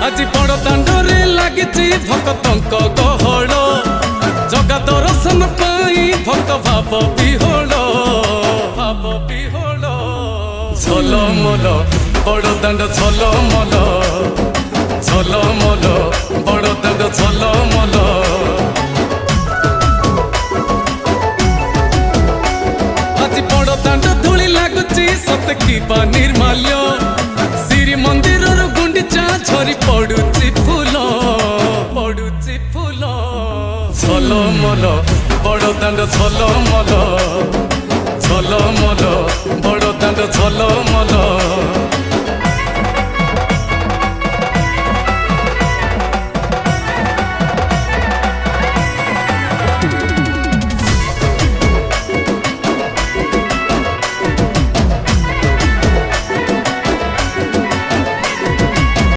आज बड़ दांडरे लागिची भक्तंक गहळ जगा दर्शन पाई भक्त भाव विहोल झलमल बड़ दांड झलमल झलमल बड़ दांड झलमल आज बड़ दांड धूली लागुची सत की निर्माल्य श्री मंदिर गुंडीचा झरी पड़ुची फूल झलमल बड़ दांड झलमल झलमल बड़ दांड झलमल।